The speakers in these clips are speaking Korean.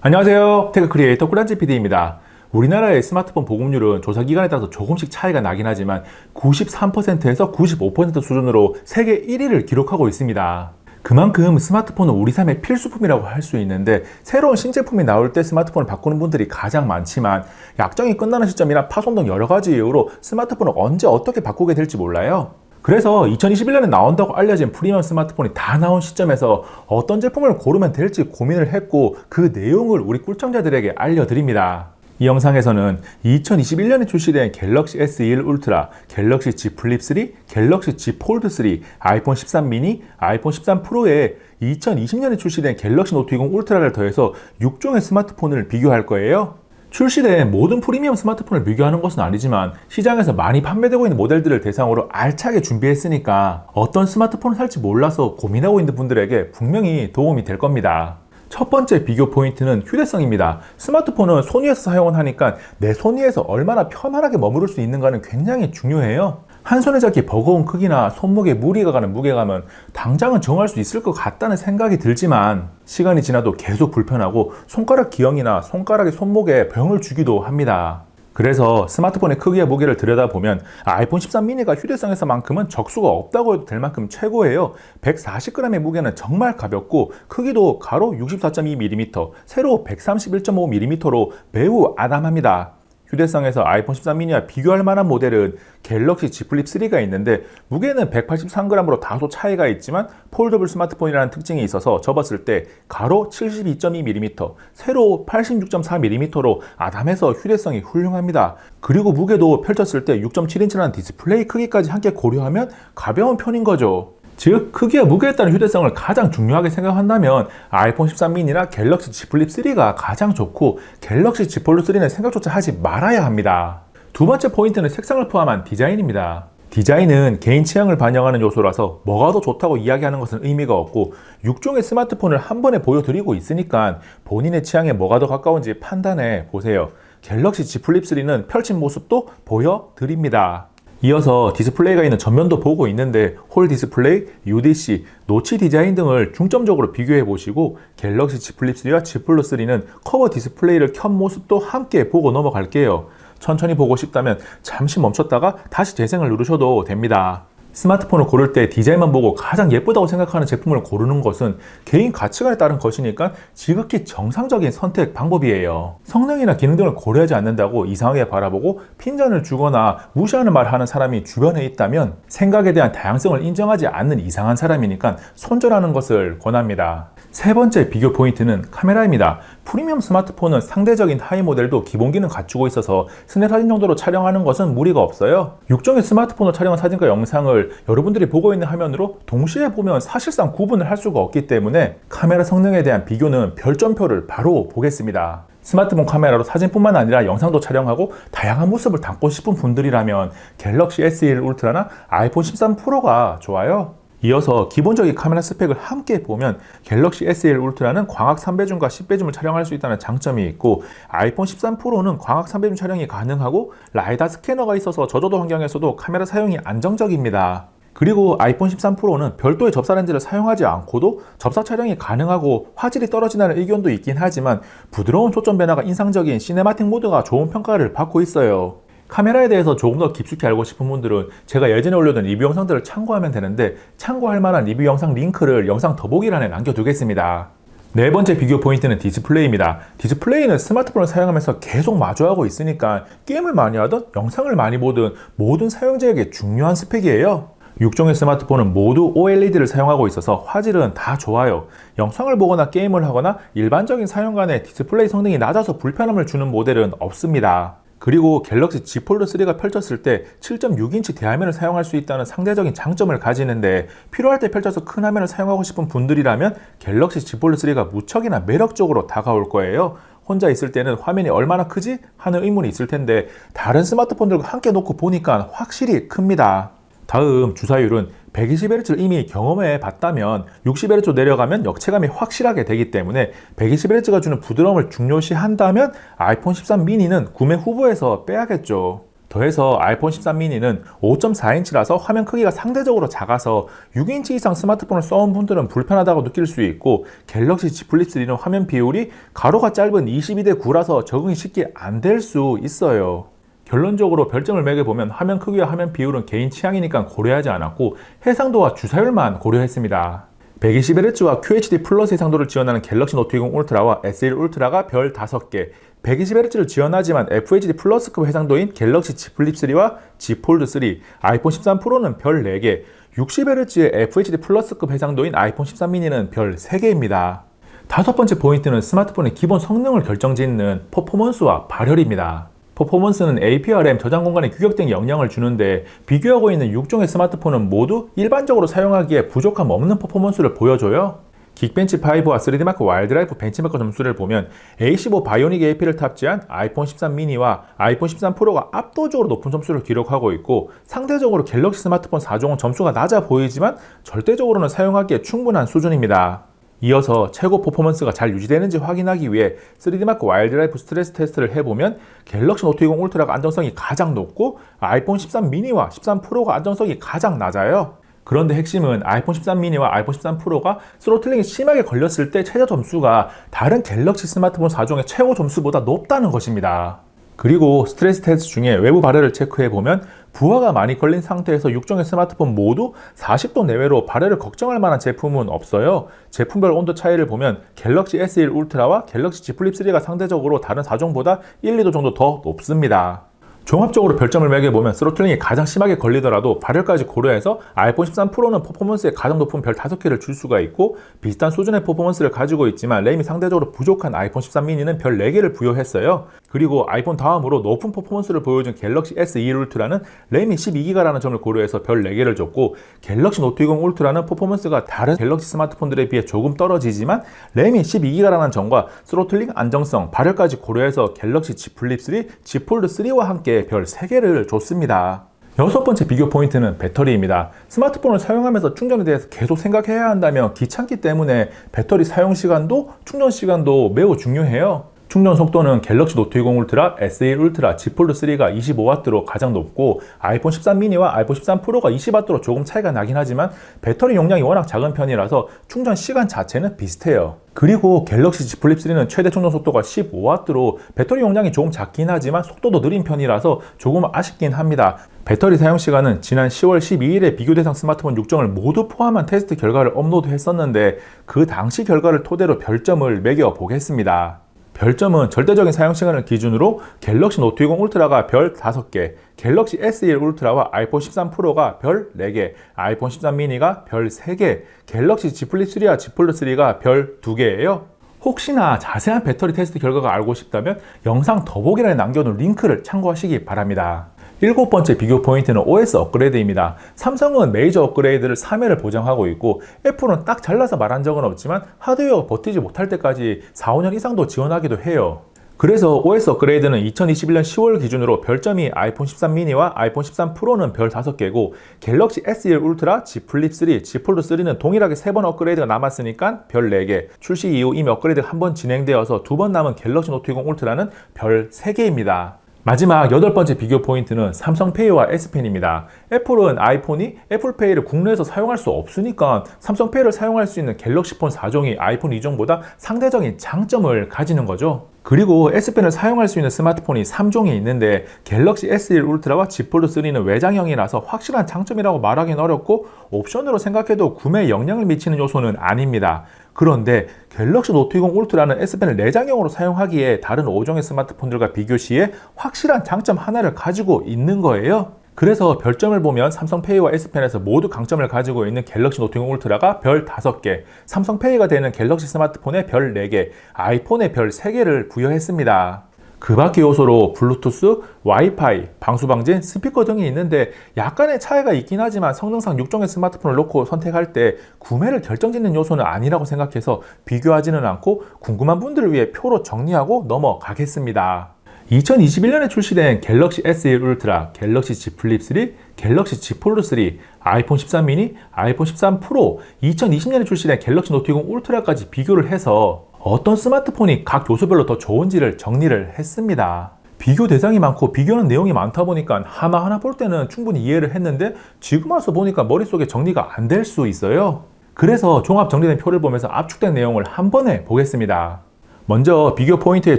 안녕하세요. 테크 크리에이터 꾸란지 PD입니다. 우리나라의 스마트폰 보급률은 조사 기관에 따라서 조금씩 차이가 나긴 하지만 93%에서 95% 수준으로 세계 1위를 기록하고 있습니다. 그만큼 스마트폰은 우리 삶의 필수품이라고 할 수 있는데, 새로운 신제품이 나올 때 스마트폰을 바꾸는 분들이 가장 많지만 약정이 끝나는 시점이나 파손 등 여러 가지 이유로 스마트폰을 언제 어떻게 바꾸게 될지 몰라요. 그래서 2021년에 나온다고 알려진 프리미엄 스마트폰이 다 나온 시점에서 어떤 제품을 고르면 될지 고민을 했고, 그 내용을 우리 꿀청자들에게 알려드립니다. 이 영상에서는 2021년에 출시된 갤럭시 S21 울트라, 갤럭시 Z 플립 3, 갤럭시 Z 폴드 3, 아이폰 13 미니, 아이폰 13 프로에 2020년에 출시된 갤럭시 노트 20 울트라를 더해서 6종의 스마트폰을 비교할 거예요. 출시된 모든 프리미엄 스마트폰을 비교하는 것은 아니지만 시장에서 많이 판매되고 있는 모델들을 대상으로 알차게 준비했으니까 어떤 스마트폰을 살지 몰라서 고민하고 있는 분들에게 분명히 도움이 될 겁니다. 첫 번째 비교 포인트는 휴대성입니다. 스마트폰은 손 위에서 사용을 하니까 내 손 위에서 얼마나 편안하게 머무를 수 있는가는 굉장히 중요해요. 한 손에 잡기 버거운 크기나 손목에 무리가 가는 무게감은 당장은 정할 수 있을 것 같다는 생각이 들지만, 시간이 지나도 계속 불편하고 손가락 기형이나 손가락의 손목에 병을 주기도 합니다. 그래서 스마트폰의 크기와 무게를 들여다보면 아이폰 13 미니가 휴대성에서만큼은 적수가 없다고 해도 될 만큼 최고예요. 140g의 무게는 정말 가볍고 크기도 가로 64.2mm, 세로 131.5mm로 매우 아담합니다. 휴대성에서 아이폰 13 미니와 비교할 만한 모델은 갤럭시 Z 플립 3가 있는데, 무게는 183g으로 다소 차이가 있지만 폴더블 스마트폰이라는 특징이 있어서 접었을 때 가로 72.2mm, 세로 86.4mm로 아담해서 휴대성이 훌륭합니다. 그리고 무게도 펼쳤을 때 6.7인치라는 디스플레이 크기까지 함께 고려하면 가벼운 편인 거죠. 즉, 크기와 무게에 따른 휴대성을 가장 중요하게 생각한다면 아이폰 13 미니나 갤럭시 Z 플립 3가 가장 좋고, 갤럭시 Z 폴드 3는 생각조차 하지 말아야 합니다. 두 번째 포인트는 색상을 포함한 디자인입니다. 디자인은 개인 취향을 반영하는 요소라서 뭐가 더 좋다고 이야기하는 것은 의미가 없고, 6종의 스마트폰을 한 번에 보여드리고 있으니까 본인의 취향에 뭐가 더 가까운지 판단해 보세요. 갤럭시 Z 플립 3는 펼친 모습도 보여드립니다. 이어서 디스플레이가 있는 전면도 보고 있는데, 홀 디스플레이, UDC, 노치 디자인 등을 중점적으로 비교해 보시고, 갤럭시 Z 플립 3와 Z 폴드 3는 커버 디스플레이를 켠 모습도 함께 보고 넘어갈게요. 천천히 보고 싶다면 잠시 멈췄다가 다시 재생을 누르셔도 됩니다. 스마트폰을 고를 때 디자인만 보고 가장 예쁘다고 생각하는 제품을 고르는 것은 개인 가치관에 따른 것이니까 지극히 정상적인 선택 방법이에요. 성능이나 기능 등을 고려하지 않는다고 이상하게 바라보고 핀잔을 주거나 무시하는 말을 하는 사람이 주변에 있다면 생각에 대한 다양성을 인정하지 않는 이상한 사람이니까 손절하는 것을 권합니다. 세 번째 비교 포인트는 카메라입니다. 프리미엄 스마트폰은 상대적인 하위 모델도 기본 기능 갖추고 있어서 스냅 사진 정도로 촬영하는 것은 무리가 없어요. 6종의 스마트폰으로 촬영한 사진과 영상을 여러분들이 보고 있는 화면으로 동시에 보면 사실상 구분을 할 수가 없기 때문에 카메라 성능에 대한 비교는 별점표를 바로 보겠습니다. 스마트폰 카메라로 사진뿐만 아니라 영상도 촬영하고 다양한 모습을 담고 싶은 분들이라면 갤럭시 S21 울트라나 아이폰 13 프로가 좋아요. 이어서 기본적인 카메라 스펙을 함께 보면 갤럭시 S21 울트라는 광학 3배줌과 10배줌을 촬영할 수 있다는 장점이 있고, 아이폰 13 프로는 광학 3배줌 촬영이 가능하고 라이다 스캐너가 있어서 저조도 환경에서도 카메라 사용이 안정적입니다. 그리고 아이폰 13 프로는 별도의 접사 렌즈를 사용하지 않고도 접사 촬영이 가능하고 화질이 떨어진다는 의견도 있긴 하지만 부드러운 초점 변화가 인상적인 시네마틱 모드가 좋은 평가를 받고 있어요. 카메라에 대해서 조금 더 깊숙이 알고 싶은 분들은 제가 예전에 올려둔 리뷰 영상들을 참고하면 되는데, 참고할 만한 리뷰 영상 링크를 영상 더보기란에 남겨두겠습니다. 네 번째 비교 포인트는 디스플레이입니다. 디스플레이는 스마트폰을 사용하면서 계속 마주하고 있으니까 게임을 많이 하든 영상을 많이 보든 모든 사용자에게 중요한 스펙이에요. 6종의 스마트폰은 모두 OLED를 사용하고 있어서 화질은 다 좋아요. 영상을 보거나 게임을 하거나 일반적인 사용간에 디스플레이 성능이 낮아서 불편함을 주는 모델은 없습니다. 그리고 갤럭시 Z 폴드 3가 펼쳤을 때 7.6인치 대화면을 사용할 수 있다는 상대적인 장점을 가지는데, 필요할 때 펼쳐서 큰 화면을 사용하고 싶은 분들이라면 갤럭시 Z 폴드 3가 무척이나 매력적으로 다가올 거예요. 혼자 있을 때는 화면이 얼마나 크지? 하는 의문이 있을 텐데, 다른 스마트폰들과 함께 놓고 보니까 확실히 큽니다. 다음 주사율은 120Hz를 이미 경험해 봤다면 60Hz 내려가면 역체감이 확실하게 되기 때문에 120Hz가 주는 부드러움을 중요시한다면 아이폰 13 미니는 구매 후보에서 빼야겠죠. 더해서 아이폰 13 미니는 5.4인치라서 화면 크기가 상대적으로 작아서 6인치 이상 스마트폰을 써온 분들은 불편하다고 느낄 수 있고, 갤럭시 Z 플립 3는 화면 비율이 가로가 짧은 22대 9라서 적응이 쉽게 안 될 수 있어요. 결론적으로 별점을 매겨보면 화면 크기와 화면 비율은 개인 취향이니까 고려하지 않았고, 해상도와 주사율만 고려했습니다. 120Hz와 QHD 플러스 해상도를 지원하는 갤럭시 노트 20 울트라와 S1 울트라가 별 5개, 120Hz를 지원하지만 FHD 플러스급 해상도인 갤럭시 Z 플립 3와 Z 폴드 3, 아이폰 13 프로는 별 4개, 60Hz의 FHD 플러스급 해상도인 아이폰 13 미니는 별 3개입니다. 다섯 번째 포인트는 스마트폰의 기본 성능을 결정짓는 퍼포먼스와 발열입니다. 퍼포먼스는 APRM 저장 공간에 규격된 영향을 주는데, 비교하고 있는 6종의 스마트폰은 모두 일반적으로 사용하기에 부족함 없는 퍼포먼스를 보여줘요. 긱벤치5와 3D마크 와일드라이프 벤치마크 점수를 보면 A15 바이오닉 AP를 탑재한 아이폰 13 미니와 아이폰 13 프로가 압도적으로 높은 점수를 기록하고 있고, 상대적으로 갤럭시 스마트폰 4종은 점수가 낮아 보이지만 절대적으로는 사용하기에 충분한 수준입니다. 이어서 최고 퍼포먼스가 잘 유지되는지 확인하기 위해 3D마크 와일드라이프 스트레스 테스트를 해보면 갤럭시 노트 20 울트라가 안정성이 가장 높고 아이폰 13 미니와 13 프로가 안정성이 가장 낮아요. 그런데 핵심은 아이폰 13 미니와 아이폰 13 프로가 스로틀링이 심하게 걸렸을 때 최저 점수가 다른 갤럭시 스마트폰 4종의 최고 점수보다 높다는 것입니다. 그리고 스트레스 테스트 중에 외부 발열을 체크해보면 부하가 많이 걸린 상태에서 6종의 스마트폰 모두 40도 내외로 발열을 걱정할 만한 제품은 없어요. 제품별 온도 차이를 보면 갤럭시 S1 울트라와 갤럭시 Z 플립 3가 상대적으로 다른 4종보다 1, 2도 정도 더 높습니다. 종합적으로 별점을 매겨보면 스로틀링이 가장 심하게 걸리더라도 발열까지 고려해서 아이폰 13 프로는 퍼포먼스에 가장 높은 별 5개를 줄 수가 있고, 비슷한 수준의 퍼포먼스를 가지고 있지만 램이 상대적으로 부족한 아이폰 13 미니는 별 4개를 부여했어요. 그리고 아이폰 다음으로 높은 퍼포먼스를 보여준 갤럭시 S21 울트라는 램이 12기가라는 점을 고려해서 별 4개를 줬고, 갤럭시 노트 20 울트라는 퍼포먼스가 다른 갤럭시 스마트폰들에 비해 조금 떨어지지만 램이 12기가라는 점과 스로틀링 안정성, 발열까지 고려해서 갤럭시 Z 플립 3, Z 폴드 3와 함께 별 3개를 줬습니다. 여섯 번째 비교 포인트는 배터리입니다. 스마트폰을 사용하면서 충전에 대해서 계속 생각해야 한다면 귀찮기 때문에 배터리 사용 시간도 충전 시간도 매우 중요해요. 충전 속도는 갤럭시 노트 20 울트라, S1 울트라, Z 폴드 3가 25W로 가장 높고, 아이폰 13 미니와 아이폰 13 프로가 20W로 조금 차이가 나긴 하지만 배터리 용량이 워낙 작은 편이라서 충전 시간 자체는 비슷해요. 그리고 갤럭시 Z 플립 3는 최대 충전 속도가 15W로 배터리 용량이 조금 작긴 하지만 속도도 느린 편이라서 조금 아쉽긴 합니다. 배터리 사용 시간은 지난 10월 12일에 비교 대상 스마트폰 6종을 모두 포함한 테스트 결과를 업로드 했었는데, 그 당시 결과를 토대로 별점을 매겨 보겠습니다. 별점은 절대적인 사용 시간을 기준으로 갤럭시 노트 20 울트라가 별 5개, 갤럭시 S1 울트라와 아이폰 13 프로가 별 4개, 아이폰 13 미니가 별 3개, 갤럭시 Z 플립 3와 Z 폴드 3가 별 2개예요. 혹시나 자세한 배터리 테스트 결과가 알고 싶다면 영상 더보기란에 남겨놓은 링크를 참고하시기 바랍니다. 일곱 번째 비교 포인트는 OS 업그레이드입니다. 삼성은 메이저 업그레이드를 3회를 보장하고 있고, 애플은 딱 잘라서 말한 적은 없지만 하드웨어가 버티지 못할 때까지 4, 5년 이상도 지원하기도 해요. 그래서 OS 업그레이드는 2021년 10월 기준으로 별점이 아이폰 13 미니와 아이폰 13 프로는 별 5개고, 갤럭시 S1 울트라, Z 플립 3, Z 폴드 3는 동일하게 3번 업그레이드가 남았으니까 별 4개, 출시 이후 이미 업그레이드가 한 번 진행되어서 2번 남은 갤럭시 노트 20 울트라는 별 3개입니다. 마지막 여덟 번째 비교 포인트는 삼성페이와 S펜입니다. 애플은 아이폰이 애플페이를 국내에서 사용할 수 없으니까 삼성페이를 사용할 수 있는 갤럭시폰 4종이 아이폰 2종보다 상대적인 장점을 가지는 거죠. 그리고 S펜을 사용할 수 있는 스마트폰이 3종이 있는데, 갤럭시 S1 울트라와 Z 폴드 3는 외장형이라서 확실한 장점이라고 말하기는 어렵고 옵션으로 생각해도 구매에 영향을 미치는 요소는 아닙니다. 그런데 갤럭시 노트 20 울트라는 S펜을 내장형으로 사용하기에 다른 5종의 스마트폰들과 비교 시에 확실한 장점 하나를 가지고 있는 거예요. 그래서 별점을 보면 삼성페이와 S펜에서 모두 강점을 가지고 있는 갤럭시 노트 20 울트라가 별 5개, 삼성페이가 되는 갤럭시 스마트폰에 별 4개, 아이폰에 별 3개를 부여했습니다. 그 밖의 요소로 블루투스, 와이파이, 방수방진, 스피커 등이 있는데 약간의 차이가 있긴 하지만 성능상 6종의 스마트폰을 놓고 선택할 때 구매를 결정짓는 요소는 아니라고 생각해서 비교하지는 않고 궁금한 분들을 위해 표로 정리하고 넘어가겠습니다. 2021년에 출시된 갤럭시 S1 울트라, 갤럭시 Z 플립 3, 갤럭시 Z 폴드 3, 아이폰 13 미니, 아이폰 13 프로, 2020년에 출시된 갤럭시 노트 20 울트라까지 비교를 해서 어떤 스마트폰이 각 요소별로 더 좋은지를 정리를 했습니다. 비교 대상이 많고 비교는 내용이 많다 보니까 하나하나 볼 때는 충분히 이해를 했는데 지금 와서 보니까 머릿속에 정리가 안 될 수 있어요. 그래서 종합 정리된 표를 보면서 압축된 내용을 한 번에 보겠습니다. 먼저 비교 포인트의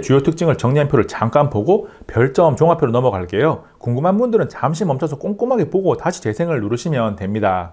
주요 특징을 정리한 표를 잠깐 보고 별점 종합표로 넘어갈게요. 궁금한 분들은 잠시 멈춰서 꼼꼼하게 보고 다시 재생을 누르시면 됩니다.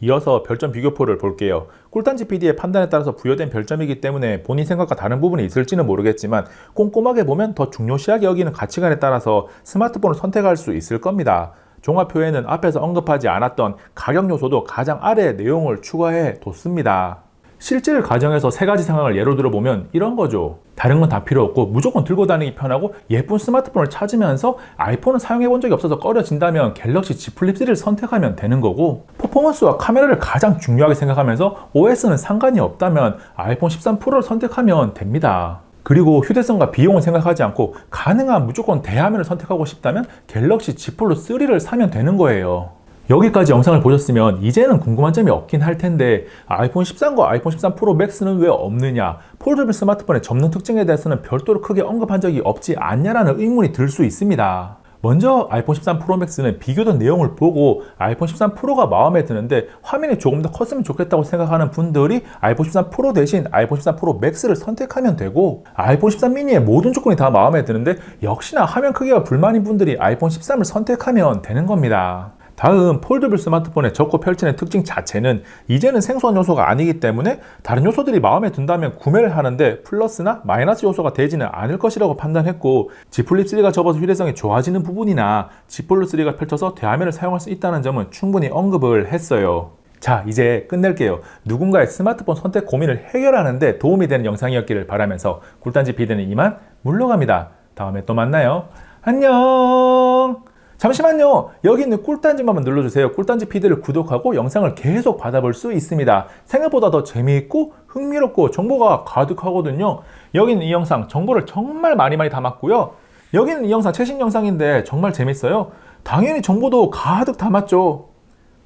이어서 별점 비교표를 볼게요. 꿀단지 PD의 판단에 따라서 부여된 별점이기 때문에 본인 생각과 다른 부분이 있을지는 모르겠지만 꼼꼼하게 보면 더 중요시하게 여기는 가치관에 따라서 스마트폰을 선택할 수 있을 겁니다. 종합표에는 앞에서 언급하지 않았던 가격 요소도 가장 아래에 내용을 추가해 뒀습니다. 실제를 가정해서 세 가지 상황을 예로 들어보면 이런 거죠. 다른 건 다 필요 없고 무조건 들고 다니기 편하고 예쁜 스마트폰을 찾으면서 아이폰은 사용해 본 적이 없어서 꺼려진다면 갤럭시 Z 플립 3를 선택하면 되는 거고, 퍼포먼스와 카메라를 가장 중요하게 생각하면서 OS는 상관이 없다면 아이폰 13 프로를 선택하면 됩니다. 그리고 휴대성과 비용을 생각하지 않고 가능한 무조건 대화면을 선택하고 싶다면 갤럭시 Z 플립 3를 사면 되는 거예요. 여기까지 영상을 보셨으면 이제는 궁금한 점이 없긴 할 텐데 아이폰 13과 아이폰 13 프로 맥스는 왜 없느냐, 폴더블 스마트폰의 접는 특징에 대해서는 별도로 크게 언급한 적이 없지 않냐라는 의문이 들 수 있습니다. 먼저 아이폰 13 프로 맥스는 비교된 내용을 보고 아이폰 13 프로가 마음에 드는데 화면이 조금 더 컸으면 좋겠다고 생각하는 분들이 아이폰 13 프로 대신 아이폰 13 프로 맥스를 선택하면 되고, 아이폰 13 미니의 모든 조건이 다 마음에 드는데 역시나 화면 크기가 불만인 분들이 아이폰 13을 선택하면 되는 겁니다. 다음, 폴더블 스마트폰의 접고 펼치는 특징 자체는 이제는 생소한 요소가 아니기 때문에 다른 요소들이 마음에 든다면 구매를 하는데 플러스나 마이너스 요소가 되지는 않을 것이라고 판단했고, Z 플립 3가 접어서 휴대성이 좋아지는 부분이나 Z 폴드 3가 펼쳐서 대화면을 사용할 수 있다는 점은 충분히 언급을 했어요. 자, 이제 끝낼게요. 누군가의 스마트폰 선택 고민을 해결하는데 도움이 되는 영상이었기를 바라면서 꿀단지 PD는 이만 물러갑니다. 다음에 또 만나요. 안녕. 잠시만요. 여기 있는 꿀단지만 눌러주세요. 꿀단지 PD를 구독하고 영상을 계속 받아볼 수 있습니다. 생각보다 더 재미있고 흥미롭고 정보가 가득하거든요. 여기는 이 영상 정보를 정말 많이 담았고요. 여기는 이 영상 최신 영상인데 정말 재밌어요. 당연히 정보도 가득 담았죠.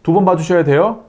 두 번 봐주셔야 돼요.